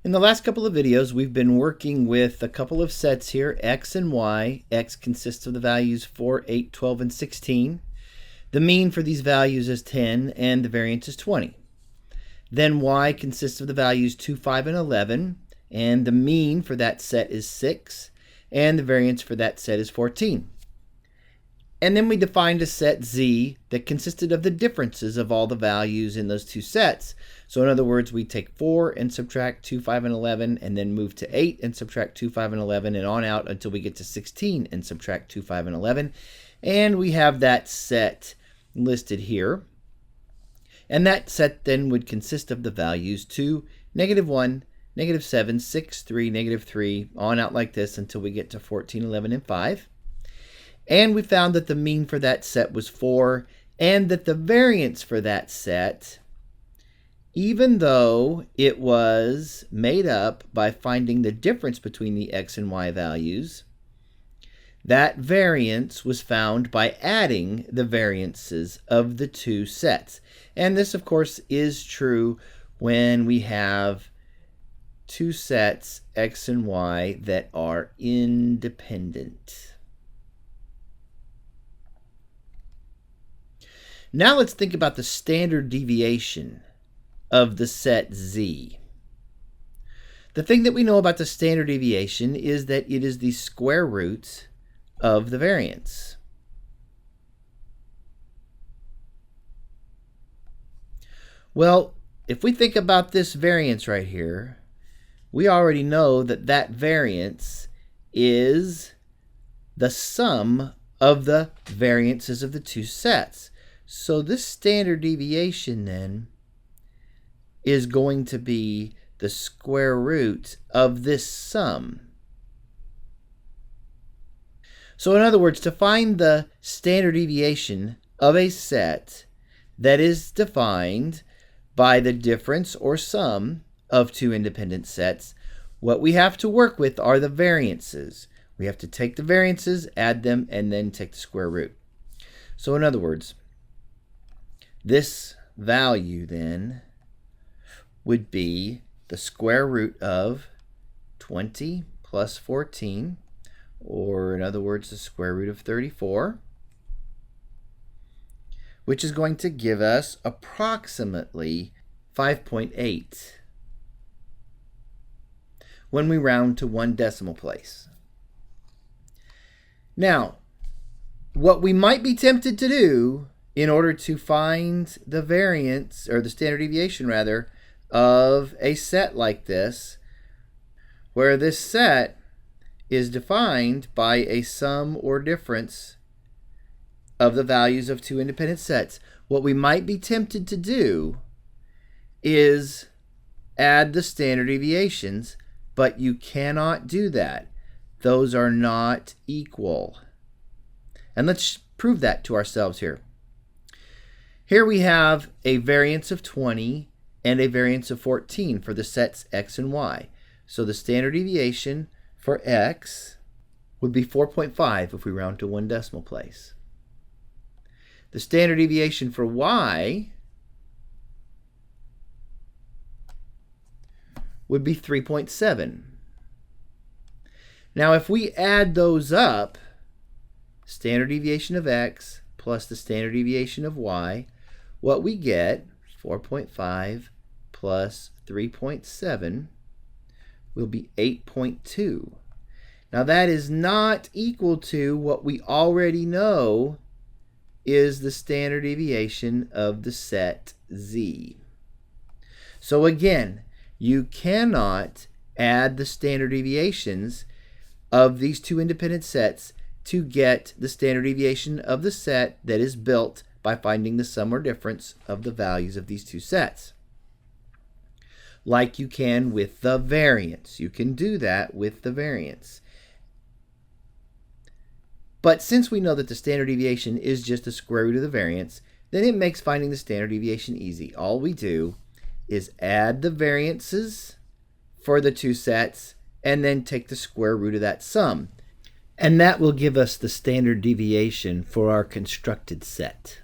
In the last couple of videos, we've been working with a couple of sets here, x and y. X consists of the values 4, 8, 12, and 16. The mean for these values is 10, and the variance is 20. Then y consists of the values 2, 5, and 11, and the mean for that set is 6, and the variance for that set is 14. And then we defined a set z that consisted of the differences of all the values in those two sets. So in other words, we take 4 and subtract 2, 5, and 11, and then move to 8 and subtract 2, 5, and 11, and on out until we get to 16 and subtract 2, 5, and 11. And we have that set listed here. And that set then would consist of the values 2, -1, -7, 6, 3, -3, on out like this until we get to 14, 11, and 5. And we found that the mean for that set was 4, and that the variance for that set, even though it was made up by finding the difference between the x and y values, that variance was found by adding the variances of the two sets. And this, of course, is true when we have two sets, x and y, that are independent. Now let's think about the standard deviation of the set z. The thing that we know about the standard deviation is that it is the square root of the variance. Well, if we think about this variance right here, we already know that that variance is the sum of the variances of the two sets. So this standard deviation then is going to be the square root of this sum. So in other words, to find the standard deviation of a set that is defined by the difference or sum of two independent sets, what we have to work with are the variances. We have to take the variances, add them, and then take the square root. So in other words, this value then would be the square root of 20 plus 14, or in other words, the square root of 34, which is going to give us approximately 5.8 when we round to 1 decimal place. Now, what we might be tempted to do in order to find the variance, or the standard deviation rather, of a set like this, where this set is defined by a sum or difference of the values of two independent sets, what we might be tempted to do is add the standard deviations, but you cannot do that. Those are not equal. And let's prove that to ourselves here. Here we have a variance of 20 and a variance of 14 for the sets x and y. So the standard deviation for x would be 4.5 if we round to 1 decimal place. The standard deviation for y would be 3.7. Now if we add those up, standard deviation of x plus the standard deviation of y, what we get, 4.5 plus 3.7, will be 8.2. Now that is not equal to what we already know is the standard deviation of the set z. So again, you cannot add the standard deviations of these two independent sets to get the standard deviation of the set that is built by finding the sum or difference of the values of these two sets, like you can with the variance. You can do that with the variance. But since we know that the standard deviation is just the square root of the variance, then it makes finding the standard deviation easy. All we do is add the variances for the two sets and then take the square root of that sum. And that will give us the standard deviation for our constructed set.